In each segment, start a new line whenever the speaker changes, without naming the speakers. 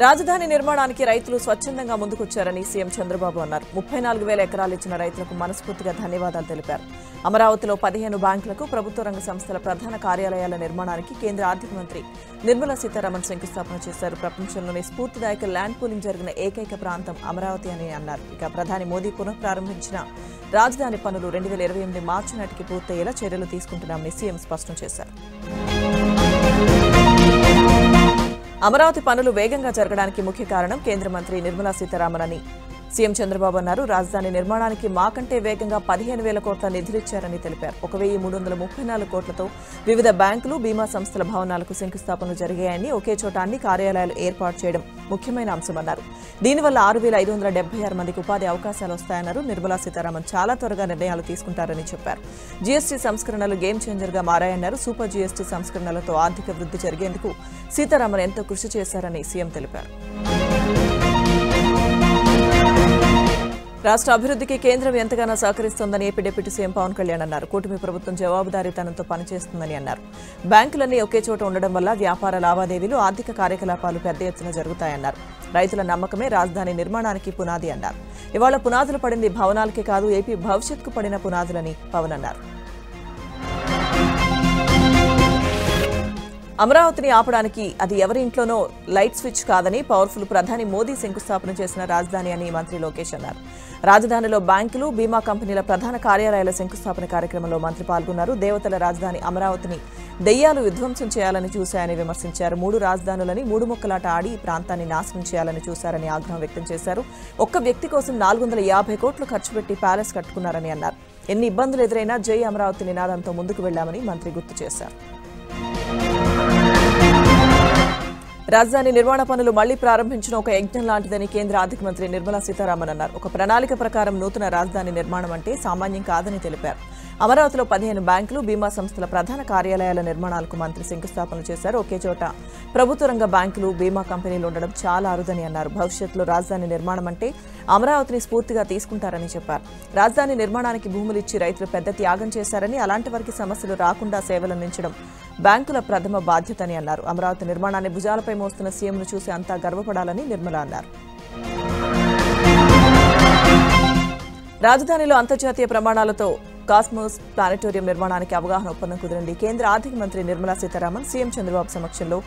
రాజధాని నిర్మాణానికి రైతులు స్వచ్ఛందంగా ముందుకొచ్చారని సీఎం చంద్రబాబు అన్నారు. 34,000 ఎకరాలు ఇచ్చిన రైతులకు మనస్ఫూర్తిగా ధన్యవాదాలు తెలిపారు. అమరావతిలో 15 బ్యాంకులకు ప్రభుత్వ రంగ సంస్థల ప్రధాన కార్యాలయాల నిర్మాణానికి కేంద్ర ఆర్థిక మంత్రి నిర్మలా సీతారామన్ శంకుస్థాపన చేశారు. ప్రపంచంలోనే స్ఫూర్తిదాయక ల్యాండ్ పూలింగ్ జరిగిన ఏకైక ప్రాంతం అమరావతి అని అన్నారు. ఇక ప్రధాని మోదీ పునఃప్రారంభించిన రాజధాని పనులు 2028 మార్చి నాటికి పూర్తయ్యేలా చర్యలు తీసుకుంటున్నామని సీఎం స్పష్టం చేశారు. అమరావతి పనులు వేగంగా జరగడానికి ముఖ్య కారణం కేంద్ర మంత్రి నిర్మలా సీతారామన్ అని సీఎం చంద్రబాబు అన్నారు. రాజధాని నిర్మాణానికి మాకంటే వేగంగా 15,000 కోట్ల నిధులిచ్చారని తెలిపారు. 1,334 కోట్లతో వివిధ బ్యాంకులు, బీమా సంస్థల భవనాలకు శంకుస్థాపనలు జరిగాయని, ఒకే చోట అన్ని కార్యాలయాలు ఏర్పాటు చేయడం ముఖ్యమైన అంశమన్నారు. దీనివల్ల 6,576 మందికి ఉపాధి అవకాశాలు వస్తాయన్నారు. నిర్మలా సీతారామన్ చాలా త్వరగా నిర్ణయాలు తీసుకుంటారని చెప్పారు. జీఎస్టీ సంస్కరణలు గేమ్ చేంజర్ గా మారాయన్నారు. సూపర్ జీఎస్టీ సంస్కరణలతో ఆర్థిక వృద్ధి జరిగేందుకు సీతారామన్ ఎంతో కృషి చేశారని సీఎం తెలిపారు. రాష్ట్ర అభివృద్ధికి కేంద్రం ఎంతగానో సహకరిస్తోందని AP deputy CM Pawan Kalyan అన్నారు. కూటమి ప్రభుత్వం జవాబుదారీతనంతో పనిచేస్తుందని అన్నారు. బ్యాంకులన్నీ ఒకే చోట ఉండడం వల్ల వ్యాపార లావాదేవీలు, ఆర్థిక కార్యకలాపాలు పెద్ద ఎత్తున జరుగుతాయన్నారు. రైతుల నమ్మకమే రాజధాని నిర్మాణానికి పునాది అన్నారు. ఇవాళ పునాదులు పడింది భవనాలకే కాదు, ఏపీ భవిష్యత్కు పడిన పునాదులని పవన్ అన్నారు. అమరావతిని ఆపడానికి అది ఎవరి ఇంట్లోనో లైట్ స్విచ్ కాదని, పవర్ఫుల్ ప్రధాని మోదీ శంకుస్థాపన చేసిన రాజధాని అని మంత్రి లోకేష్ అన్నారు. రాజధానిలో బ్యాంకులు, బీమా కంపెనీల ప్రధాన కార్యాలయాల శంకుస్థాపన కార్యక్రమంలో మంత్రి పాల్గొన్నారు. దేవతల రాజధాని అమరావతిని దెయ్యాలు విధ్వంసం చేయాలని చూశాయని విమర్శించారు. 3 రాజధానులని 3 ముక్కలాట ఆడి ఈ ప్రాంతాన్ని నాశనం చేయాలని చూశారని ఆగ్రహం వ్యక్తం చేశారు. ఒక్క వ్యక్తి కోసం 450 కోట్లు ఖర్చు పెట్టి ప్యాలెస్ కట్టుకున్నారని అన్నారు. ఎన్ని ఇబ్బందులు ఎదురైనా జై అమరావతి నినాదంతో ముందుకు వెళ్లామని మంత్రి గుర్తు చేశారు. రాజధాని నిర్మాణ పనులు మళ్లీ ప్రారంభించిన ఒక యజ్ఞం లాంటిదని కేంద్ర ఆర్థిక మంత్రి నిర్మలా సీతారామన్ అన్నారు. ఒక ప్రణాళిక ప్రకారం నూతన రాజధాని నిర్మాణం అంటే సామాన్యం కాదని తెలిపారు. అమరావతిలో 15 బ్యాంకులు, బీమా సంస్థల ప్రధాన కార్యాలయాల నిర్మాణాలకు మంత్రి శంకుస్థాపన చేశారు. ఒకే చోట ప్రభుత్వ రంగ బ్యాంకులు, బీమా కంపెనీలు ఉండడం చాలా అరుదని అన్నారు. భవిష్యత్తులో రాజధాని నిర్మాణం అంటే అమరావతిని స్ఫూర్తిగా తీసుకుంటారని చెప్పారు. రాజధాని నిర్మాణానికి భూములు ఇచ్చి రైతులు పెద్ద త్యాగం చేశారని, అలాంటి వారికి సమస్యలు రాకుండా సేవలందించడం బ్యాంకుల ప్రథమ బాధ్యతని అన్నారు. అమరావతి నిర్మాణాన్ని భుజాలపై మోస్తున్న సీఎంను చూసి అంతా గర్వపడాలని నిర్మల అన్నారు. రాజధానిలో అంతర్జాతీయ ప్రమాణాలతో కాస్మోస్ ప్లానెటోరియం నిర్మాణానికి అవగాహన ఒప్పందం కుదిరింది. కేంద్ర ఆర్థిక మంత్రి నిర్మలా సీతారామన్, సీఎం చంద్రబాబు సమక్షంలో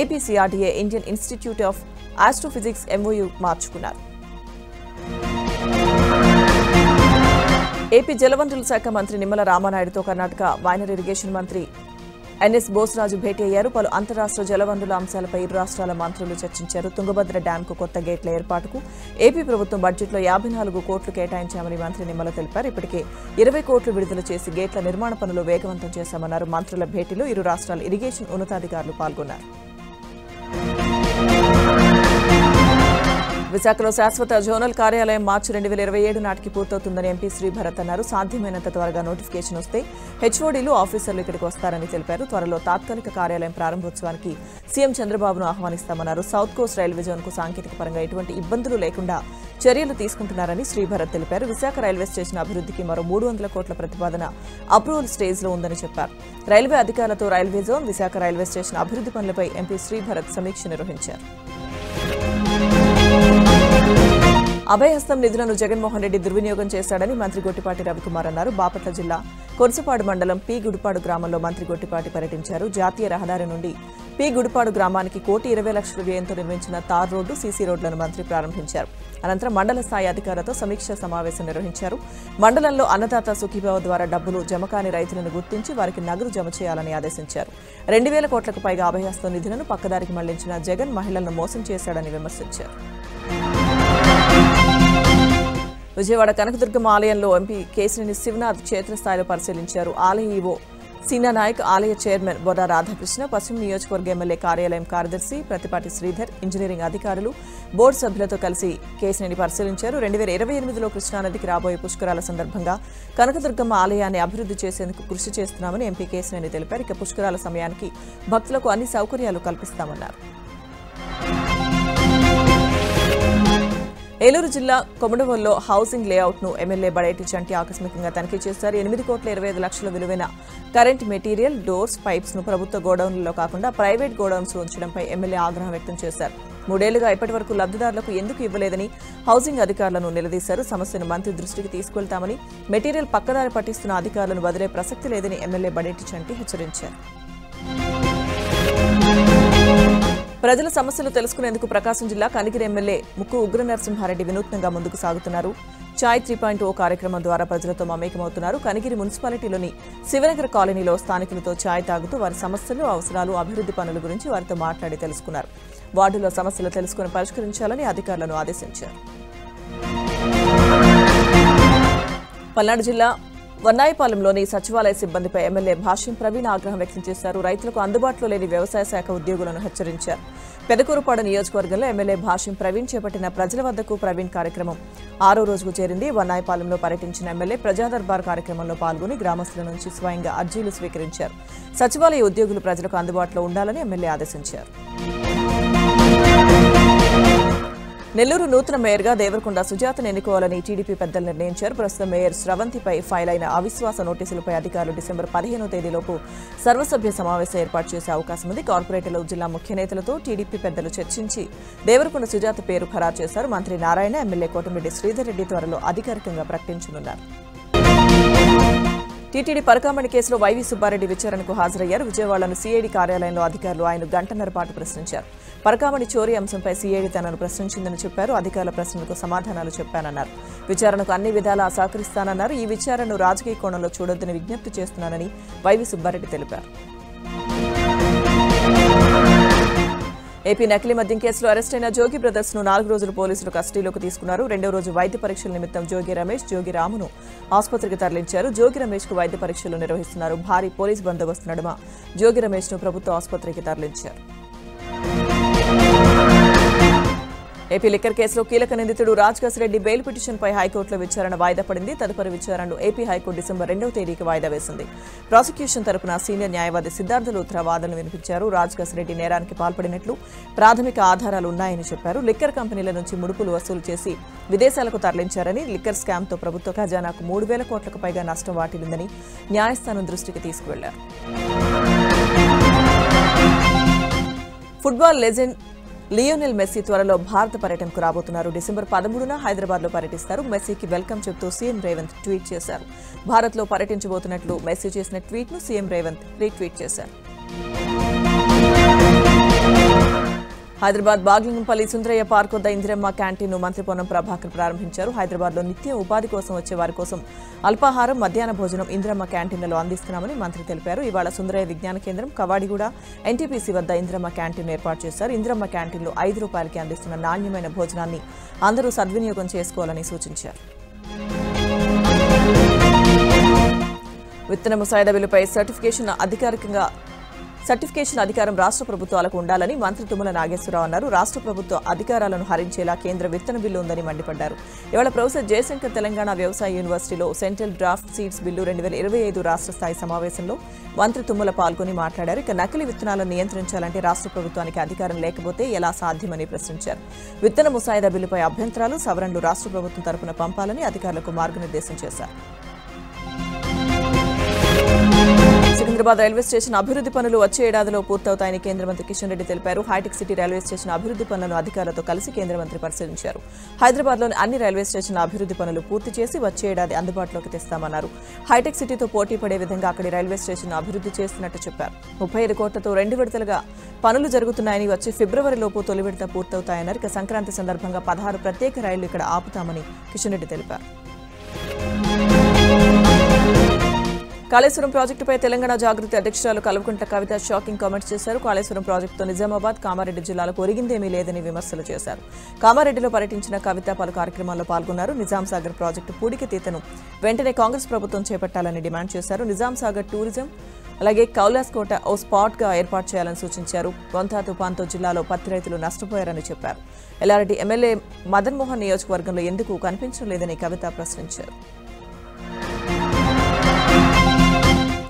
APCRDA, Indian institute of astrophysics MoU మార్చుకున్నారు. ఏపీ జలవనరుల శాఖ మంత్రి నిమ్మల రామానాయుడుతో కర్ణాటక మైనర్ ఇరిగేషన్ మంత్రి ఎన్ఎస్ బోసరాజు భేటీ అయ్యారు. పలు అంతరాష్ట్ర జలవనరుల అంశాలపై ఇరు రాష్ట్రాల మంత్రులు చర్చించారు. తుంగభద్ర డ్యాంకు కొత్త గేట్ల ఏర్పాటుకు ఏపీ ప్రభుత్వం బడ్జెట్లో 54 కోట్లు కేటాయించామని మంత్రి నిమ్మల తెలిపారు. ఇప్పటికే 20 కోట్లు విడుదల చేసి గేట్ల నిర్మాణ పనులు వేగవంతం చేశామన్నారు. మంత్రుల భేటీలో ఇరు రాష్ట్రాల ఇరిగేషన్ ఉన్నతాధికారులు పాల్గొన్నారు. విశాఖలో శాశ్వత జోనల్ కార్యాలయం మార్చి 2027 నాటికి పూర్తవుతుందని ఎంపీ శ్రీభరత్ అన్నారు. సాధ్యమైనంత త్వరగా నోటిఫికేషన్ వస్తే హెచ్ఓడీలు, ఆఫీసర్లు ఇక్కడికి వస్తారని తెలిపారు. త్వరలో తాత్కాలిక కార్యాలయం ప్రారంభోత్సవానికి సీఎం చంద్రబాబును ఆహ్వానిస్తామన్నారు. సౌత్ కోస్ట్ రైల్వే జోన్కు సాంకేతిక పరంగా ఎటువంటి ఇబ్బందులు లేకుండా చర్యలు తీసుకుంటున్నారని శ్రీభరత్ తెలిపారు. విశాఖ రైల్వే స్టేషన్ అభివృద్ధికి మరో 300 కోట్ల ప్రతిపాదన అప్రూవల్ స్టేజ్లో ఉందని చెప్పారు. రైల్వే అధికారులతో railway zone, Visakha railway station అభివృద్ధి పనులపై ఎంపీ శ్రీభరత్ సమీక్ష నిర్వహించారు. అభయహస్తం నిధులను జగన్మోహన్ రెడ్డి దుర్వినియోగం చేశాడని మంత్రి గొట్టిపాటి రవికుమార్ అన్నారు. బాపట్ల జిల్లా కొరసపాడు మండలం పి గుడిపాడు గ్రామంలో మంత్రి గొట్టిపాటి పర్యటించారు. జాతీయ రహదారి నుండి పి గుడిపాడు గ్రామానికి 1,20,00,000 వ్యయంతో నిర్మించిన తార్ రోడ్డు, సీసీ రోడ్లను మంత్రి ప్రారంభించారు. అనంతరం మండల స్థాయి అధికారులతో సమీక్షా సమావేశం నిర్వహించారు. మండలంలో అన్నదాత సుఖీభావ ద్వారా డబ్బులు జమకాని రైతులను గుర్తించి వారికి నగదు జమ చేయాలని ఆదేశించారు. 2,000 కోట్లకు పైగా అభయహస్తం నిధులను పక్కదారికి మళ్లించిన జగన్ మహిళలను మోసం చేశాడని విమర్శించారు. విజయవాడ కనకదుర్గమ్మ ఆలయంలో ఎంపీ కేశినేని శివనాథ్ క్షేత్రస్థాయిలో పరిశీలించారు. ఆలయ ఈవో సీనా నాయక్, ఆలయ చైర్మన్ బొర్రా రాధాకృష్ణ, పశ్చిమ నియోజకవర్గ ఎమ్మెల్యే కార్యాలయం కార్యదర్శి ప్రతిపాటి శ్రీధర్, ఇంజనీరింగ్ అధికారులు, బోర్డు సభ్యులతో కలిసి కేశినేని పరిశీలించారు. 2028లో కృష్ణానదికి రాబోయే పుష్కరాల సందర్భంగా కనకదుర్గమ్మ ఆలయాన్ని అభివృద్ధి చేసేందుకు కృషి చేస్తున్నామని ఎంపీ కేశినేని తెలిపారు. ఇక పుష్కరాల సమయానికి భక్తులకు అన్ని సౌకర్యాలు కల్పిస్తామన్నారు. ఏలూరు జిల్లా కొమడవల్లో హౌసింగ్ లేఅవుట్ను ఎమ్మెల్యే బడేటి చంటి ఆకస్మికంగా తనిఖీ చేశారు. 8,25,00,000 విలువైన కరెంట్ మెటీరియల్, డోర్స్, పైప్స్ ను ప్రభుత్వ గోడౌన్లలో కాకుండా ప్రైవేట్ గోడౌన్స్ ఉంచడంపై ఎమ్మెల్యే ఆగ్రహం వ్యక్తం చేశారు. 3 ఏళ్లుగా ఇప్పటి వరకు లబ్ధిదారులకు ఎందుకు ఇవ్వలేదని హౌసింగ్ అధికారులను నిలదీశారు. సమస్యను మంత్రి దృష్టికి తీసుకెళ్తామని, మెటీరియల్ పక్కదారి పట్టిస్తున్న అధికారులను వదిలే ప్రసక్తి లేదని ఎమ్మెల్యే బడేటి చంటి హెచ్చరించారు. ప్రజల సమస్యలు తెలుసుకునేందుకు ప్రకాశం జిల్లా కనిగిరి ఎమ్మెల్యే ముక్కు ఉగ్ర నరసింహారెడ్డి వినూత్నంగా ముందుకు సాగుతున్నారు. చాయ్ 3.0 కార్యక్రమం ద్వారా ప్రజలతో మమేకమవుతున్నారు. కనిగిరి మున్సిపాలిటీలోని శివనగర్ కాలనీలో స్థానికులతో చాయ్ తాగుతూ వారి సమస్యలు, అవసరాలు, అభివృద్ధి పనుల గురించి వారితో మాట్లాడి తెలుసుకున్నారు. వార్డులో సమస్యలు తెలుసుకుని పరిష్కరించాలని అధికారులను ఆదేశించారు. పల్నాడు జిల్లా వన్నాయిపాలెంలోని సచివాలయ సిబ్బందిపై ఎమ్మెల్యే భాష్యం ప్రవీణ్ ఆగ్రహం వ్యక్తం చేశారు. రైతులకు అందుబాటులో లేని వ్యవసాయ శాఖ ఉద్యోగులను హెచ్చరించారు. పెదకూరుపాడు నియోజకవర్గంలో ఎమ్మెల్యే భాష్యం ప్రవీణ్ చేపట్టిన ప్రజల వద్దకు ప్రవీణ్ కార్యక్రమం 6వ రోజుకు చేరింది. వన్నాయిపాలెంలో పర్యటించిన ఎమ్మెల్యే ప్రజాదర్బార్ కార్యక్రమంలో పాల్గొని గ్రామస్తుల నుంచి స్వయంగా అర్జీలు స్వీకరించారు. సచివాలయ ఉద్యోగులు ప్రజలకు అందుబాటులో ఉండాలని ఎమ్మెల్యే ఆదేశించారు. నెల్లూరు నూతన మేయర్గా దేవరకొండ సుజాతను ఎన్నుకోవాలని టీడీపీ పెద్దలు నిర్ణయించారు. ప్రస్తుతం మేయర్ స్రవంతిపై ఫైల్ అయిన అవిశ్వాస నోటీసులపై అధికారులు డిసెంబర్ 15వ తేదీలోపు సర్వసభ్య సమావేశం ఏర్పాటు చేసే అవకాశం ఉంది. కార్పొరేటర్లు, జిల్లా ముఖ్య నేతలతో టీడీపీ పెద్దలు చర్చించి దేవరకొండ సుజాత పేరు ఖరారు చేశారు. మంత్రి నారాయణ, ఎమ్మెల్యే కోటమిరెడ్డి శ్రీధర్ రెడ్డి త్వరలో అధికారికంగా ప్రకటించనున్నారు. టీటీడీ పరకామణి కేసులో వైవి సుబ్బారెడ్డి విచారణకు హాజరయ్యారు. విజయవాడలోని సీఐడీ కార్యాలయంలో అధికారులు ఆయన గంటన్నర పాటు ప్రశ్నించారు. పరకామణి చోరీ అంశంపై సీఐడీ తనను ప్రశ్నించిందని చెప్పారు. అధికారుల ప్రశ్నలకు సమాధానాలు చెప్పానన్నారు. విచారణకు అన్ని విధాలా సహకరిస్తానన్నారు. ఈ విచారణను రాజకీయ కోణంలో చూడొద్దని విజ్ఞప్తి చేస్తున్నానని వైవి సుబ్బారెడ్డి తెలిపారు. ఏపీ నకిలీ మద్యం కేసులో అరెస్టైన జోగి బ్రదర్స్ ను 4 రోజులు పోలీసులు కస్టడీలోకి తీసుకున్నారు. 2వ రోజు వైద్య పరీక్షల నిమిత్తం జోగి రమేష్, జోగి రామును ఆసుపత్రికి తరలించారు. జోగి రమేష్ కు వైద్య పరీక్షలు నిర్వహిస్తున్నారు. భారీ పోలీస్ బందోబస్తు నడుమ జోగి రమేష్ ను ప్రభుత్వ ఆసుపత్రికి తరలించారు. ఏపీ లిక్కర్ కేసులో కీలక నిందితుడు రాజ్గస్ రెడ్డి బెయిల్ పిటిషన్పై హైకోర్టులో విచారణ వాయిదా పడింది. తదుపరి విచారణను ఏపీ హైకోర్టు డిసెంబర్ 2వ తేదీకి వాయిదా వేసింది. ప్రాసిక్యూషన్ తరపున సీనియర్ న్యాయవాది సిద్ధార్థ లూథ్రా వాదనలు వినిపించారు. రాజ్గస్ రెడ్డి నేరానికి పాల్పడినట్లు ప్రాథమిక ఆధారాలు ఉన్నాయని చెప్పారు. లిక్కర్ కంపెనీల నుంచి ముడుపులు వసూలు చేసి విదేశాలకు తరలించారని, లిక్కర్ స్కామ్తో ప్రభుత్వ ఖజానాకు 3,000 కోట్లకు పైగా నష్టం వాటిల్లిందని న్యాయస్థానం దృష్టికి తీసుకువెళ్లారు. ఫుట్బాల్ లెజెండ్ లియోనెల్ మెస్సీ త్వరలో భారత పర్యటనకు రాబోతున్నారు. డిసెంబర్ 13న హైదరాబాద్లో పర్యటిస్తారు. మెస్సీకి వెల్కమ్ చెబుతూ సీఎం రేవంత్ ట్వీట్ చేశారు. భారత్లో పర్యటించబోతున్నట్లు మెస్సీ చేసిన ట్వీట్ను సీఎం రేవంత్ రీట్వీట్ చేశారు. హైదరాబాద్ బాగ్లింగంపల్లి సుందరయ్య పార్క్ వద్ద ఇందిరమ్మ క్యాంటీన్ను మంత్రి పొన్నం ప్రభాకర్ ప్రారంభించారు. హైదరాబాద్లో నిత్యం ఉపాధి కోసం వచ్చే వారి కోసం అల్పాహారం, మధ్యాహ్న భోజనం ఇందిరమ్మ క్యాంటీన్లలో అందిస్తున్నామని మంత్రి తెలిపారు. ఇవాళ సుందరయ్య విజ్ఞాన కేంద్రం, కవాడిగూడ, ఎన్టీపీసీ వద్ద ఇందిరమ్మ క్యాంటీన్ ఏర్పాటు చేశారు. ఇందిరమ్మ క్యాంటీన్లో ₹5కి అందిస్తున్న నాణ్యమైన భోజనాన్ని అందరూ సద్వినియోగం చేసుకోవాలని సూచించారు. విత్తన ముసాయిదా బిల్లుపై సర్టిఫికేషన్ అధికారం రాష్ట్ర ప్రభుత్వాలకు ఉండాలని మంత్రి తుమ్మల నాగేశ్వరరావు అన్నారు. రాష్ట్ర ప్రభుత్వ అధికారాలను హరించేలా కేంద్ర విత్తన బిల్లు ఉందని మండిపడ్డారు. ఇవాళ ప్రొఫెసర్ జయశంకర్ తెలంగాణ వ్యవసాయ యూనివర్సిటీలో సెంట్రల్ డ్రాఫ్ట్ సీడ్స్ బిల్లు 2025 రాష్ట్ర స్థాయి సమావేశంలో మంత్రి తుమ్మల పాల్గొని మాట్లాడారు. ఇక నకిలీ విత్తనాలను నియంత్రించాలంటే రాష్ట్ర ప్రభుత్వానికి అధికారం లేకపోతే ఎలా సాధ్యమని ప్రశ్నించారు. విత్తన ముసాయిదా బిల్లుపై అభ్యంతరాలు, సవరణలు రాష్ట్ర ప్రభుత్వం తరపున పంపాలని అధికారులకు మార్గనిర్దేశం చేశారు. సికింద్రాబాద్ రైల్వే స్టేషన్ అభివృద్ధి పనులు వచ్చే ఏడాదిలో పూర్తవుతాయని కేంద్ర మంత్రి కిషన్ రెడ్డి తెలిపారు. హైటెక్ సిటీ రైల్వే స్టేషన్ అభివృద్ధి పనులను అధికారులతో కలిసి కేంద్ర మంత్రి పరిశీలించారు. హైదరాబాద్లోని అన్ని రైల్వే స్టేషన్ల అభివృద్ధి పనులు పూర్తి చేసి వచ్చే ఏడాది అందుబాటులోకి తెస్తామన్నారు. హైటెక్ సిటీతో పోటీ పడే విధంగా అక్కడి రైల్వే స్టేషన్ అభివృద్ధి చేస్తున్నట్టు చెప్పారు. 35 కోట్లతో 2 విడతలుగా పనులు జరుగుతున్నాయని, వచ్చే ఫిబ్రవరిలోపు తొలి విడత పూర్తవుతాయన్నారు. ఇక సంక్రాంతి సందర్భంగా 16 ప్రత్యేక రైళ్లు ఇక్కడ ఆపుతామని కిషన్ రెడ్డి తెలిపారు. కాళేశ్వరం ప్రాజెక్టుపై తెలంగాణ జాగృతి అధ్యక్షురాలు కల్వకుంట్ల కవిత షాకింగ్ కామెంట్స్ చేశారు. కాళేశ్వరం ప్రాజెక్టుతో నిజామాబాద్, కామారెడ్డి జిల్లాలకు ఒరిగిందేమీ లేదని విమర్శలు చేశారు. కామారెడ్డిలో పర్యటించిన కవిత పలు కార్యక్రమాల్లో పాల్గొన్నారు. నిజాం సాగర్ ప్రాజెక్టు పూడికతీతను వెంటనే కాంగ్రెస్ ప్రభుత్వం చేపట్టాలని డిమాండ్ చేశారు. నిజాం సాగర్ టూరిజం అలాగే కౌలాస్కోట ఓ స్పాట్గా ఏర్పాటు చేయాలని సూచించారు. గొంతా తుపాన్తో జిల్లాలో పత్తి రైతులు నష్టపోయారని చెప్పారు. ఎల్లారెడ్డి ఎమ్మెల్యే మదన్ మోహన్ నియోజకవర్గంలో ఎందుకు కనిపించడం లేదని కవిత ప్రశ్నించారు.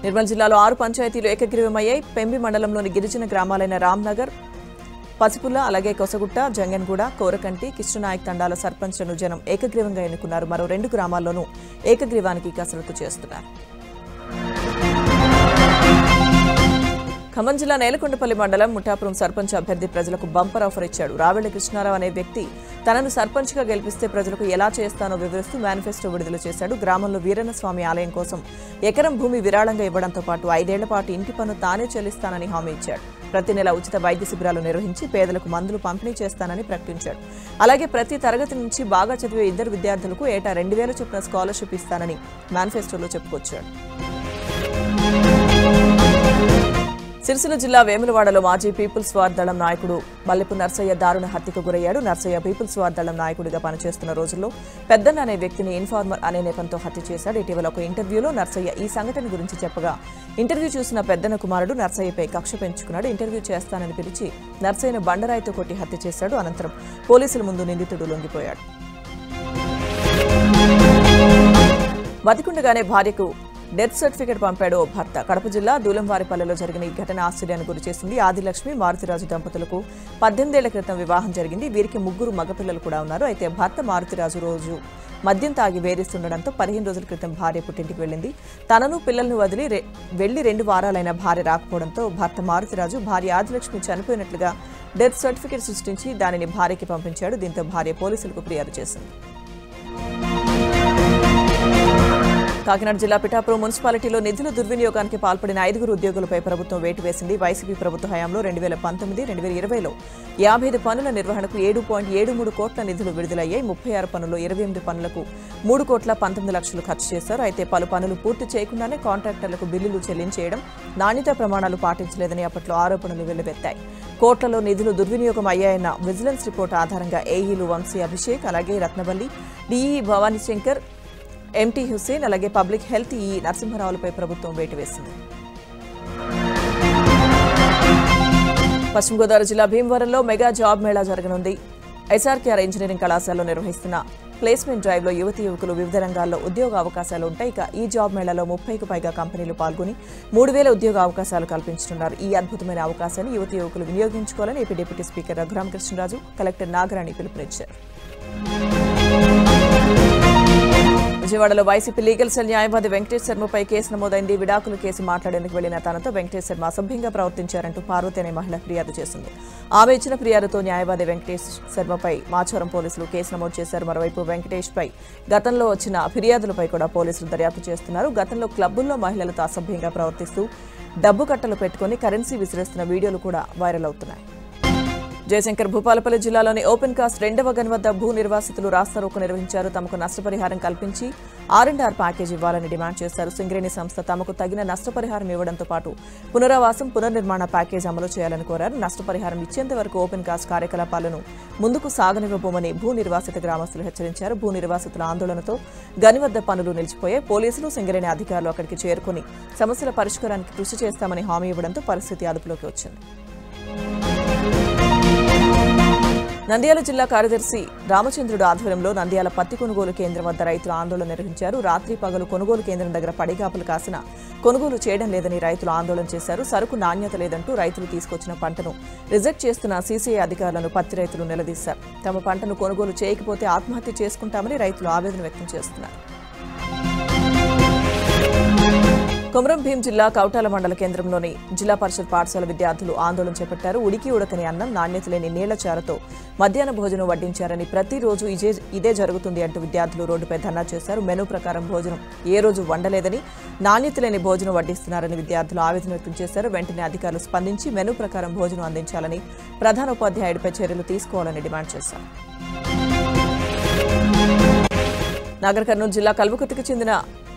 నిర్మల్ జిల్లాలో 6 పంచాయతీలు ఏకగ్రీవమయ్యాయి. పెంబి మండలంలోని గిరిజన గ్రామాలైన రామ్నగర్, పసిపుల్ల, అలాగే కొసగుట్ట, జంగన్గూడ, కోరకంటి, కిష్ణనాయక్ తండాల సర్పంచ్లను జనం ఏకగ్రీవంగా ఎన్నుకున్నారు. మరో 2 గ్రామాల్లోనూ ఏకగ్రీవానికి కసరత్తు చేస్తున్నారు. ఖమ్మం జిల్లా నేలకొండపల్లి మండలం ముఠాపురం సర్పంచ్ అభ్యర్థి ప్రజలకు బంపర్ ఆఫర్ ఇచ్చాడు. రావెళ్ల కృష్ణారావు అనే వ్యక్తి తనను సర్పంచ్గా గెలిపిస్తే ప్రజలకు ఎలా చేస్తానో వివరిస్తూ మేనిఫెస్టో విడుదల చేశాడు. గ్రామంలో వీరన్నస్వామి ఆలయం కోసం ఎకరం భూమి విరాళంగా ఇవ్వడంతో పాటు 5 ఏళ్ల పాటు ఇంటి పన్ను తానే చెల్లిస్తానని హామీ ఇచ్చాడు. ప్రతి నెల ఉచిత వైద్య శిబిరాలు నిర్వహించి పేదలకు మందులు పంపిణీ చేస్తానని ప్రకటించాడు. అలాగే ప్రతి తరగతి నుంచి బాగా చదివే 2 విద్యార్థులకు ఏటా 2000 చొప్పున స్కాలర్షిప్ ఇస్తానని మేనిఫెస్టోలో చెప్పుకొచ్చాడు. సిరిసిల్ల జిల్లా వేములవాడలో మాజీ పీపుల్స్ వార్ దళం నాయకుడు మల్లెపు నర్సయ్య దారుణ హత్యకు గురయ్యాడు. నర్సయ్య పీపుల్స్ వార్ దళం నాయకుడిగా పనిచేస్తున్న రోజుల్లో పెద్దన్న అనే వ్యక్తిని ఇన్ఫార్మర్ అనే నెపంతో హత్య చేశాడు. ఇటీవల ఒక ఇంటర్వ్యూలో నర్సయ్య ఈ సంఘటన గురించి చెప్పగా ఇంటర్వ్యూ చూసిన పెద్దన్న కుమారుడు నర్సయ్యపై కక్ష పెంచుకున్నాడు. ఇంటర్వ్యూ చేస్తానని పిలిచి నర్సయ్యను బండరాయితో కొట్టి హత్య చేశాడు. అనంతరం పోలీసుల ముందు నిందితుడు లొంగిపోయాడు. బతికుండగానే భార్యకు డెత్ సర్టిఫికెట్ పంపాడు ఓ భర్త. కడప జిల్లా దూలంవారిపల్లెలో జరిగిన ఈ ఘటన ఆశ్చర్యానికి గురిచేసింది. ఆదిలక్ష్మి మారుతిరాజు దంపతులకు 18 ఏళ్ల క్రితం వివాహం జరిగింది. వీరికి 3 మగపిల్లలు కూడా ఉన్నారు. అయితే భర్త మారుతిరాజు రోజు మద్యం తాగి వేధిస్తుండడంతో 15 రోజుల క్రితం భార్య పుట్టింటికి వెళ్ళింది. తనను పిల్లలను వదిలి వెళ్లి 2 వారాలైన భార్య రాకపోవడంతో భర్త మారుతిరాజు భార్య ఆదిలక్ష్మి చనిపోయినట్లుగా డెత్ సర్టిఫికెట్ సృష్టించి దానిని భార్యకి పంపించాడు. దీంతో భార్య పోలీసులకు ఫిర్యాదు చేసింది. కాకినాడ జిల్లా పిఠాపురం మున్సిపాలిటీలో నిధుల దుర్వినియోగానికి పాల్పడిన 5 ఉద్యోగులపై ప్రభుత్వం వేటు వేసింది. వైసీపీ ప్రభుత్వ హయాంలో 2019, 2020లో 55 పనుల నిర్వహణకు 7.73 కోట్ల నిధులు విడుదలయ్యాయి. 36 పనుల్లో 28 పనులకు 3 కోట్ల 19 లక్షలు ఖర్చు చేశారు. అయితే పలు పనులు పూర్తి చేయకుండానే కాంట్రాక్టర్లకు బిల్లులు చెల్లించేయడం, నాణ్యతా ప్రమాణాలు పాటించలేదని అప్పట్లో ఆరోపణలు వెల్లువెత్తాయి. కోట్లలో నిధులు దుర్వినియోగం అయ్యాయన్న విజిలెన్స్ రిపోర్టు ఆధారంగా ఏఈలు వంశీ అభిషేక్, అలాగే రత్నవల్లి, డిఈ భవానీ శంకర్, ఎంటీ హుసేన్, అలాగే పబ్లిక్ హెల్త్ ఈ నరసింహరావులపై ప్రభుత్వం వేటు వేసింది. పశ్చిమ గోదావరి జిల్లా భీమవరంలో మెగా జాబ్ మేళా జరగనుంది. ఎస్ఆర్కేఆర్ ఇంజనీరింగ్ కళాశాలలో నిర్వహిస్తున్న ప్లేస్మెంట్ డ్రైవ్ లో యువతీ యువకులు వివిధ రంగాల్లో ఉద్యోగ అవకాశాలు ఉంటాయి. ఇక ఈ జాబ్ మేళాలో 30కు పైగా కంపెనీలు పాల్గొని 3000 ఉద్యోగ అవకాశాలు కల్పించనున్నారు. ఈ అద్భుతమైన అవకాశాన్ని యువతీ యువకులు వినియోగించుకోవాలని AP deputy speaker Raghuramakrishnaraju, collector Nagarani పిలుపునిచ్చారు. విజయవాడలో వైసీపీ లీగల్ సెల్ న్యాయవాది వెంకటేష్ శర్మపై కేసు నమోదైంది. విడాకుల కేసు మాట్లాడేందుకు వెళ్లిన తనతో వెంకటేష్ శర్మ అసభ్యంగా ప్రవర్తించారంటూ పార్వతి అనే మహిళ ఫిర్యాదు చేసింది. ఆమె ఇచ్చిన ఫిర్యాదుతో న్యాయవాది వెంకటేష్ శర్మపై మాచవరం పోలీసులు కేసు నమోదు చేశారు. మరోవైపు వెంకటేష్ పై గతంలో వచ్చిన ఫిర్యాదులపై కూడా పోలీసులు దర్యాప్తు చేస్తున్నారు. గతంలో క్లబ్బుల్లో మహిళలతో అసభ్యంగా ప్రవర్తిస్తూ డబ్బు కట్టలు పెట్టుకుని కరెన్సీ విసిరేస్తున్న వీడియోలు కూడా వైరల్ అవుతున్నాయి. జయశంకర్ భూపాలపల్లి జిల్లాలోని ఓపెన్ కాస్ట్ 2వ గన్ వద్ద భూ నిర్వాసితులు రాస్తారోకో నిర్వహించారు. తమకు నష్టపరిహారం కల్పించి R&R ప్యాకేజ్ ఇవ్వాలని డిమాండ్ చేశారు. సింగరేణి సంస్థ తమకు తగిన నష్టపరిహారం ఇవ్వడంతో పాటు పునరావాసం, పునర్నిర్మాణ ప్యాకేజ్ అమలు చేయాలని కోరారు. నష్టపరిహారం ఇచ్చేంత వరకు ఓపెన్ కాస్ట్ కార్యకలాపాలను ముందుకు సాగనివ్వబోమని భూ నిర్వాసిత గ్రామస్తులు హెచ్చరించారు. భూ నిర్వాసితుల ఆందోళనతో గని వద్ద పనులు నిలిచిపోయాయి. పోలీసులు, సింగరేణి అధికారులు అక్కడికి చేరుకుని సమస్యల పరిష్కారానికి కృషి చేస్తామని హామీ ఇవ్వడంతో పరిస్థితి అదుపులోకి వచ్చింది. నంద్యాల జిల్లా కార్యదర్శి రామచంద్రుడు ఆధ్వర్యంలో నంద్యాల పత్తి కొనుగోలు కేంద్రం వద్ద రైతులు ఆందోళన నిర్వహించారు. రాత్రి పగలు కొనుగోలు కేంద్రం దగ్గర పడిగాపులు కాసిన కొనుగోలు చేయడం లేదని రైతులు ఆందోళన చేశారు. సరుకు నాణ్యత లేదంటూ రైతులు తీసుకొచ్చిన పంటను రిజెక్ట్ చేస్తున్న సీసీఐ అధికారులను పత్తి రైతులు నిలదీశారు. తమ పంటను కొనుగోలు చేయకపోతే ఆత్మహత్య చేసుకుంటామని రైతులు ఆవేదన వ్యక్తం చేస్తున్నారు. కొమరం భీం జిల్లా కౌటాల మండల కేంద్రంలోని జిల్లా పరిషత్ పాఠశాల విద్యార్థులు ఆందోళన చేపట్టారు. ఉడికి ఉడకని అన్నం, నాణ్యత లేని నీళ్ల చారతో మధ్యాహ్న భోజనం వడ్డించారని, ప్రతిరోజు ఇదే జరుగుతుంది అంటూ విద్యార్థులు రోడ్డుపై ధర్నా చేశారు. మెనూ ప్రకారం భోజనం ఏ రోజు వండలేదని, నాణ్యత లేని భోజనం వడ్డిస్తున్నారని విద్యార్థులు ఆవేదన వ్యక్తం చేశారు. వెంటనే అధికారులు స్పందించి మెనూ ప్రకారం భోజనం అందించాలని, ప్రధాన ఉపాధ్యాయుడిపై చర్యలు తీసుకోవాలని డిమాండ్ చేశారు. నాగర్ కర్నూలు జిల్లా కల్వకుర్తికి చెందిన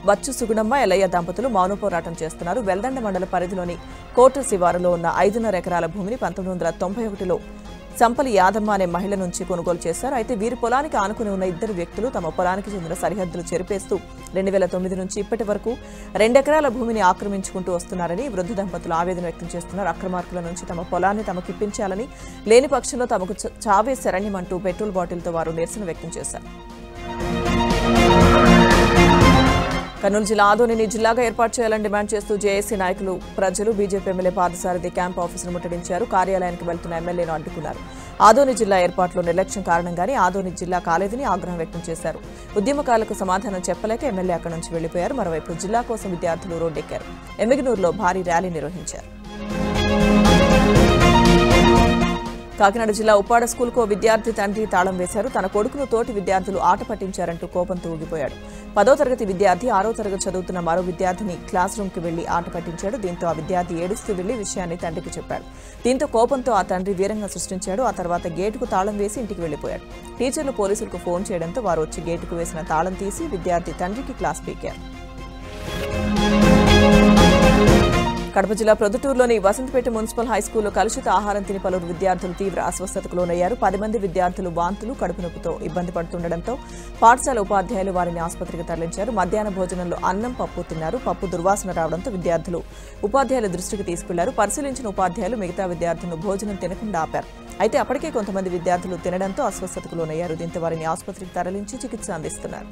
వచ్చు సుగుణమ్మ, ఎల్లయ్య దంపతులు మౌన పోరాటం చేస్తున్నారు. వెల్దండ మండల పరిధిలోని కోట శివారులో ఉన్న 5.5 ఎకరాల భూమిని 1991లో సంపలి యాదమ్మ అనే మహిళ నుంచి కొనుగోలు చేశారు. అయితే వీరి పొలానికి ఆనుకుని ఉన్న 2 వ్యక్తులు తమ పొలానికి చెందిన సరిహద్దులు చెరిపేస్తూ 2009 నుంచి ఇప్పటి వరకు 2 ఎకరాల భూమిని ఆక్రమించుకుంటూ వస్తున్నారని వృద్ధ దంపతులు ఆవేదన వ్యక్తం చేస్తున్నారు. అక్రమార్కుల నుంచి తమ పొలాన్ని తమకిప్పించాలని, లేని పక్షంలో తమకు చావే శరణ్యమంటూ పెట్రోల్ బాటిల్తో వారు నిరసన వ్యక్తం చేశారు. కర్నూలు జిల్లా ఆదోనిని జిల్లాగా ఏర్పాటు చేయాలని డిమాండ్ చేస్తూ జేఏసీ నాయకులు, ప్రజలు బీజేపీ ఎమ్మెల్యే పాదసారథి క్యాంప్ ఆఫీసును ముట్టడించారు. కార్యాలయానికి వెళ్తున్న ఎమ్మెల్యేను అడ్డుకున్నారు. ఆదోని జిల్లా ఏర్పాటులో నిర్లక్ష్యం కారణంగానే ఆదోని జిల్లా కాలేదని ఆగ్రహం వ్యక్తం చేశారు. ఉద్యమకారులకు సమాధానం చెప్పలేక ఎమ్మెల్యే అక్కడి నుంచి వెళ్లిపోయారు. మరోవైపు జిల్లా కోసం విద్యార్థులు రోడ్డెక్కారు. ఎమ్మిగనూరులో భారీ ర్యాలీ నిర్వహించారు. కాకినాడ జిల్లా ఉప్పాడ స్కూల్కు విద్యార్థి తండ్రి తాళం వేశారు. తన కొడుకును తోటి విద్యార్థులు ఆట పట్టించారంటూ కోపంతో ఊగిపోయాడు. 10వ తరగతి విద్యార్థి 6వ తరగతి చదువుతున్న మరో విద్యార్థిని క్లాస్ రూమ్కి వెళ్లి ఆట పట్టించాడు. దీంతో ఆ విద్యార్థి ఏడుస్తూ వెళ్లి విషయాన్ని తండ్రికి చెప్పాడు. దీంతో కోపంతో ఆ తండ్రి వీరంగా సృష్టించాడు. ఆ తర్వాత గేటుకు తాళం వేసి ఇంటికి వెళ్లిపోయాడు. టీచర్లు పోలీసులకు ఫోన్ చేయడంతో వారు వచ్చి గేటుకు వేసిన తాళం తీసి విద్యార్థి తండ్రికి క్లాస్ పీకారు. కడప జిల్లా ప్రొద్దుటూరులోని వసంతపేట మున్సిపల్ హైస్కూల్లో కలుషిత ఆహారం తిని పలువురు విద్యార్థులు తీవ్ర అస్వస్థతకు లోనయ్యారు. 10 మంది విద్యార్థులు వాంతులు, కడుపు నొప్పితో ఇబ్బంది పడుతుండటంతో పాఠశాల ఉపాధ్యాయులు వారిని ఆసుపత్రికి తరలించారు. మధ్యాహ్న భోజనంలో అన్నం, పప్పు తిన్నారు. పప్పు దుర్వాసన రావడంతో విద్యార్థులు ఉపాధ్యాయుల దృష్టికి తీసుకెళ్లారు. పరిశీలించిన ఉపాధ్యాయులు మిగతా విద్యార్థులను భోజనం తినకుండా ఆపారు. అయితే అప్పటికే కొంతమంది విద్యార్థులు తినడంతో అస్వస్థతకు లోనయ్యారు. దీంతో వారిని ఆసుపత్రికి తరలించి చికిత్స అందిస్తున్నారు.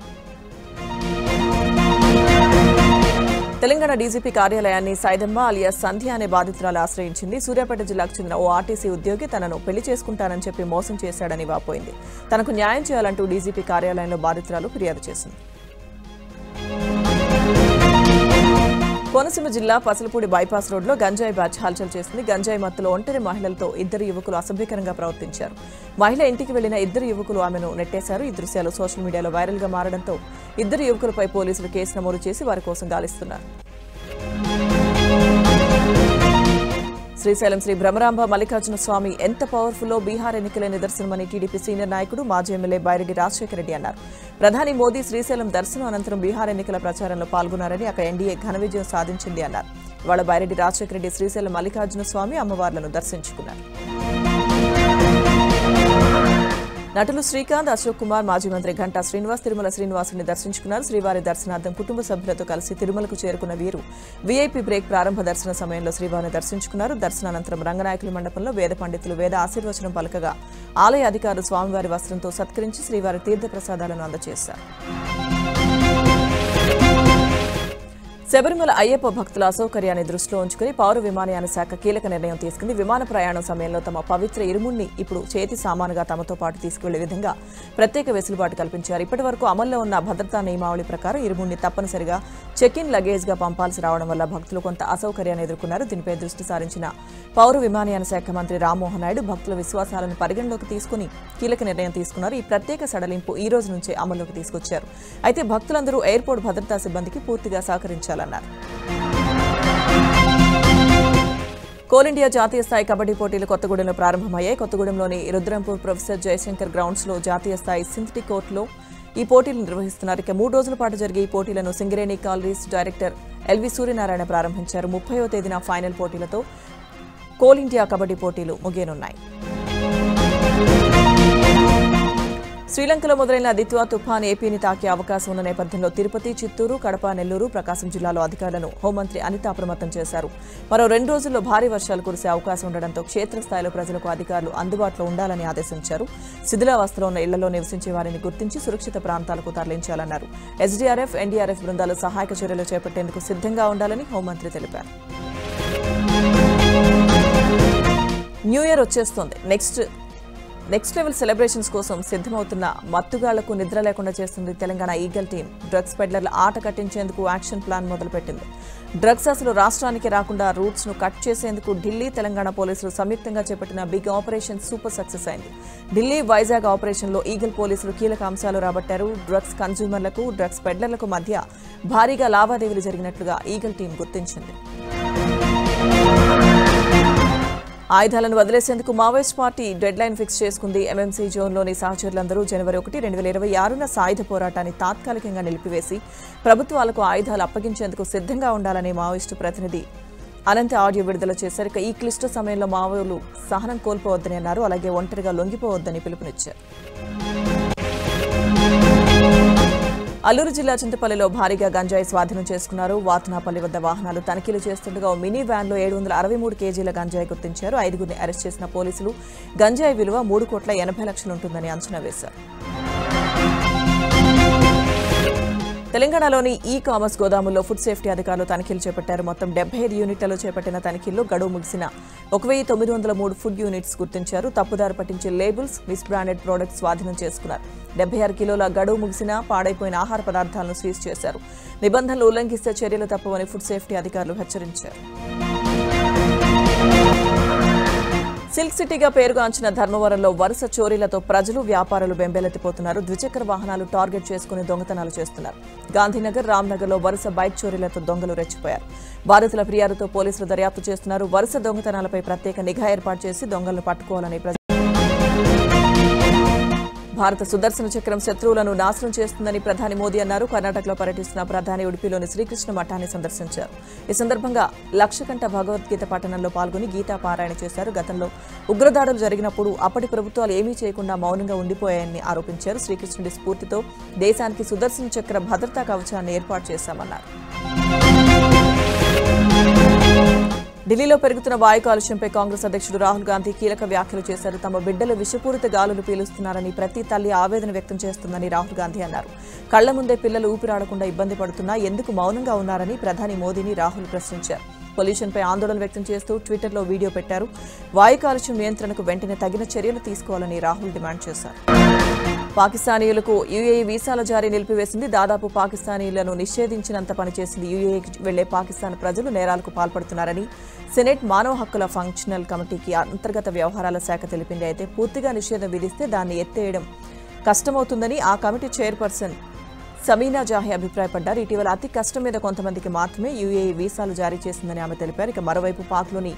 తెలంగాణ డీజీపీ కార్యాలయాన్ని సైదమ్మ అలియాస్ సంధ్య అనే బాధితురాలు ఆశ్రయించింది. సూర్యాపేట జిల్లాకు చెందిన ఓ ఆర్టీసీ ఉద్యోగి తనను పెళ్లి చేసుకుంటానని చెప్పి మోసం చేశాడని వాపోయింది. తనకు న్యాయం చేయాలంటూ డీజీపీ కార్యాలయంలో బాధితురాలు ఫిర్యాదు చేసింది. కోనసీమ జిల్లా పసలపూడి బైపాస్ రోడ్లో గంజాయి బ్యాచ్ హల్చల్ చేసింది. గంజాయి మత్తులో ఒంటరి మహిళలతో 2 యువకులు అసభ్యకరంగా ప్రవర్తించారు. మహిళ ఇంటికి వెళ్లిన 2 యువకులు ఆమెను నెట్టేశారు. ఈ దృశ్యాలు సోషల్ మీడియాలో వైరల్ గా మారడంతో 2 యువకులపై పోలీసులు కేసు నమోదు చేసి వారి కోసం గాలిస్తున్నారు. శ్రీశైలం శ్రీ బ్రహ్మరాంబ మల్లికార్జున స్వామి ఎంత పవర్ఫుల్లో బీహార్ ఎన్నికల నిదర్శనమని టీడీపీ సీనియర్ నాయకుడు మాజీ ఎమ్మెల్యే బైరెడ్డి రాజశేఖర రెడ్డి అన్నారు. ప్రధాని మోదీ శ్రీశైలం దర్శనం అనంతరం బీహార్ ఎన్నికల ప్రచారంలో పాల్గొన్నారని, అక్కడ ఎన్డీఏ ఘన విజయం సాధించింది అన్నారు. ఇవాళ బైరెడ్డి రాజశేఖర రెడ్డి శ్రీశైలం మల్లికార్జున స్వామి అమ్మవార్లను దర్శించుకున్నారు. నటులు శ్రీకాంత్, అశోక్ కుమార్, మాజీ మంత్రి గంటా శ్రీనివాస్ తిరుమల శ్రీనివాసుని దర్శించుకున్నారు. శ్రీవారి దర్శనార్థం కుటుంబ సభ్యులతో కలిసి తిరుమలకు చేరుకున్న వీరు వీఐపీ బ్రేక్ ప్రారంభ దర్శన సమయంలో శ్రీవారిని దర్శించుకున్నారు. దర్శనానంతరం రంగనాయకుల మండపంలో వేద పండితులు వేద ఆశీర్వచనం పలకగా ఆలయ అధికారులు స్వామివారి వస్త్రంతో సత్కరించి శ్రీవారి తీర్థ ప్రసాదాలను అందజేశారు. శబరిమల అయ్యప్ప భక్తుల అసౌకర్యాన్ని దృష్టిలో ఉంచుకుని పౌర విమానయాన శాఖ కీలక నిర్ణయం తీసుకుంది. విమాన ప్రయాణం సమయంలో తమ పవిత్ర ఇరుముడిని ఇప్పుడు చేతి సామానుగా తమతో పాటు తీసుకువెళ్లే విధంగా ప్రత్యేక వెసులుబాటు కల్పించారు. ఇప్పటి వరకు అమల్లో ఉన్న భద్రతా నియమావళి ప్రకారం ఇరుముడిని తప్పనిసరిగా చెక్ ఇన్ లగేజ్ గా పంపాల్సి రావడం వల్ల భక్తులు కొంత అసౌకర్యాన్ని ఎదుర్కొన్నారు. దీనిపై దృష్టి సారించిన పౌర విమానయాన శాఖ మంత్రి రామ్మోహన్ నాయుడు భక్తుల విశ్వాసాలను పరిగణలోకి తీసుకుని కీలక నిర్ణయం తీసుకున్నారు. ఈ ప్రత్యేక సడలింపు ఈ రోజు నుంచే అమల్లోకి తీసుకొచ్చారు. అయితే భక్తులందరూ ఎయిర్పోర్ట్ భద్రతా సిబ్బందికి పూర్తిగా సహకరించారు. కోల్ ఇండియా జాతీయ స్థాయి కబడ్డీ పోటీలు కొత్తగూడెంలో ప్రారంభమయ్యాయి. కొత్తగూడెంలోని రుద్రంపూర్ ప్రొఫెసర్ జయశంకర్ గ్రౌండ్స్ లో జాతీయ స్థాయి సింథటిక్ కోర్టులో ఈ పోటీలు నిర్వహిస్తున్నారు. ఇక 3 రోజుల పాటు జరిగే ఈ పోటీలను Singareni collieries director LV Suryanarayana ప్రారంభించారు. 30వ తేదీన ఫైనల్ పోటీలతో కోల్ ఇండియా కబడ్డీ పోటీలు ముగియనున్నాయి. శ్రీలంకలో మొదలైన దిత్వా తుఫాన్ ఏపీని తాకే అవకాశం ఉన్న నేపథ్యంలో తిరుపతి, చిత్తూరు, కడప, నెల్లూరు, ప్రకాశం జిల్లాలో అధికారులను హోంమంత్రి అనిత అప్రమత్తం చేశారు. మరో 2 రోజుల్లో భారీ వర్షాలు కురిసే అవకాశం ఉండడంతో క్షేత్రస్థాయిలో ప్రజలకు అధికారులు అందుబాటులో ఉండాలని ఆదేశించారు. శిథిలావస్థలో ఉన్న ఇళ్లలో నివసించే వారిని గుర్తించి సురక్షిత ప్రాంతాలకు తరలించాలన్నారు. ఎస్డీఆర్ఎఫ్, ఎన్డీఆర్ఎఫ్ బృందాలు సహాయక చర్యలు చేపట్టేందుకు సిద్ధంగా ఉండాలని హోంమంత్రి తెలిపారు. న్యూ ఇయర్ వచ్చేస్తోంది. నెక్స్ట్ లెవెల్ సెలబ్రేషన్స్ కోసం సిద్ధమవుతున్న మత్తుగాళ్లకు నిద్ర లేకుండా చేస్తుంది తెలంగాణ ఈగల్ టీం. డ్రగ్స్ పెడ్లర్ల ఆట కట్టించేందుకు యాక్షన్ ప్లాన్ మొదలుపెట్టింది. డ్రగ్స్ అసలు రాష్ట్రానికి రాకుండా రూట్స్ ను కట్ చేసేందుకు ఢిల్లీ, తెలంగాణ పోలీసులు సంయుక్తంగా చేపట్టిన బిగ్ ఆపరేషన్ సూపర్ సక్సెస్ అయింది. ఢిల్లీ, వైజాగ్ ఆపరేషన్లో ఈగల్ పోలీసులు కీలక అంశాలు రాబట్టారు. డ్రగ్స్ కన్జ్యూమర్లకు, డ్రగ్స్ పెడ్లర్లకు మధ్య భారీగా లావాదేవీలు జరిగినట్లుగా ఈగల్ టీం గుర్తించింది. ఆయుధాలను వదిలేసేందుకు Maoist party deadline fix చేసుకుంది. ఎంఎంసీ జోన్లోని సహచరులందరూ జనవరి 1, 2026న సాయుధ పోరాటాన్ని తాత్కాలికంగా నిలిపివేసి ప్రభుత్వాలకు ఆయుధాలు అప్పగించేందుకు సిద్ధంగా ఉండాలని మావోయిస్టు ప్రతినిధి అనంత ఆడియో విడుదల చేశారు. ఈ క్లిష్ట సమయంలో మావోలు సహనం కోల్పోవద్దని అన్నారు. అలాగే ఒంటరిగా లొంగిపోవద్దని పిలుపునిచ్చారు. అల్లూరు జిల్లా చింతపల్లిలో భారీగా గంజాయి స్వాధీనం చేసుకున్నారు. వాతనాపల్లి వద్ద వాహనాలు తనిఖీలు చేస్తుండగా ఓ మినీ వ్యాన్లో 763 కేజీల గంజాయి గుర్తించారు. 5గురిని అరెస్ట్ చేసిన పోలీసులు గంజాయి విలువ 3,80,00,000 ఉంటుందని అంచనా వేశారు. తెలంగాణలోని ఈ కామర్స్ గోదాముల్లో ఫుడ్ సేఫ్టీ అధికారులు తనిఖీలు చేపట్టారు. మొత్తం 75 యూనిట్లలో చేపట్టిన తనిఖీల్లో గడువు ముగిసిన 1903 ఫుడ్ యూనిట్స్ గుర్తించారు. తప్పుదారి పట్టించే లేబుల్స్, మిస్ బ్రాండెడ్ ప్రొడక్ట్స్ స్వాధీనం చేసుకున్నారు. 76 కిలోల గడువు ముగిసిన పాడైపోయిన ఆహార పదార్థాలను సీజ్ చేశారు. నిబంధనలు ఉల్లంఘిస్తే చర్యలు తప్పవని ఫుడ్ సేఫ్టీ అధికారులు హెచ్చరించారు. సిల్క్ సిటీగా పేరుగాంచిన ధర్మవరంలో వరుస చోరీలతో ప్రజలు వ్యాపారులు బెంబేలెత్తిపోతున్నారు. ద్విచక్ర వాహనాలు టార్గెట్ చేసుకుని దొంగతనాలు చేస్తున్నారు. గాంధీనగర్, రామ్నగర్లో వరుస బైక్ చోరీలతో దొంగలు రెచ్చిపోయారు. బాధితుల ఫిర్యాదుతో పోలీసులు దర్యాప్తు చేస్తున్నారు. వరుస దొంగతనాలపై ప్రత్యేక నిఘా ఏర్పాటు చేసి దొంగలను పట్టుకోవాలని భారత సుదర్శన చక్రం శత్రువులను నాశనం చేస్తుందని ప్రధాని మోదీ అన్నారు. కర్ణాటకలో పర్యటిస్తున్న ప్రధాని ఉడిపిలోని శ్రీకృష్ణ మఠాన్ని సందర్శించారు. ఈ సందర్భంగా లక్షకంఠ భగవద్గీత పఠనంలో పాల్గొని గీతా పారాయణ చేశారు. గతంలో ఉగ్రదాడులు జరిగినప్పుడు అప్పటి ప్రభుత్వాలు ఏమీ చేయకుండా మౌనంగా ఉండిపోయాయని ఆరోపించారు. శ్రీకృష్ణుడి స్ఫూర్తితో దేశానికి సుదర్శన చక్ర భద్రతా కవచాన్ని ఏర్పాటు చేశామన్నారు. ఢిల్లీలో పెరుగుతున్న వాయు కాలుష్యంపై కాంగ్రెస్ అధ్యక్షుడు రాహుల్ గాంధీ కీలక వ్యాఖ్యలు చేశారు. తమ బిడ్డలు విషపూరిత గాలులు పీలుస్తున్నారని, ప్రతి తల్లి ఆవేదన వ్యక్తం చేస్తుందని రాహుల్ గాంధీ అన్నారు. కళ్ల ముందే పిల్లలు ఊపిరాడకుండా ఇబ్బంది పడుతున్నా ఎందుకు మౌనంగా ఉన్నారని ప్రధాని మోదీని రాహుల్ ప్రశ్నించారు. పొల్యూషన్పై ఆందోళన వ్యక్తం చేస్తూ ట్విట్టర్లో వీడియో పెట్టారు. వాయు కాలుష్యం నియంత్రణకు వెంటనే తగిన చర్యలు తీసుకోవాలని రాహుల్ డిమాండ్ చేశారు. పాకిస్తానీయులకు యూఏఈ వీసాల జారీ నిలిపివేసింది. దాదాపు పాకిస్తానీయులను నిషేధించినంత పనిచేసింది. యూఏఈకి వెళ్లే పాకిస్తాన్ ప్రజలు నేరాలకు పాల్పడుతున్నారని సెనెట్ మానవ హక్కుల ఫంక్షనల్ కమిటీకి అంతర్గత వ్యవహారాల శాఖ తెలిపింది. అయితే పూర్తిగా నిషేధం విధిస్తే దాన్ని ఎత్తేయడం కష్టమవుతుందని ఆ కమిటీ చైర్పర్సన్ సమీనా జాహీ అభిప్రాయపడ్డారు. ఇటీవల అతి కష్టం మీద కొంతమందికి మాత్రమే యూఏఈ వీసాలు జారీ చేసిందని ఆమె తెలిపారు. ఇక మరోవైపు పాక్లోని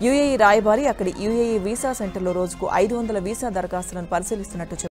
యూఏఈ రాయబారి అక్కడి యూఏఈ వీసా సెంటర్లో రోజుకు 500 వీసా దరఖాస్తులను పరిశీలిస్తున్నట్టు చెప్పారు.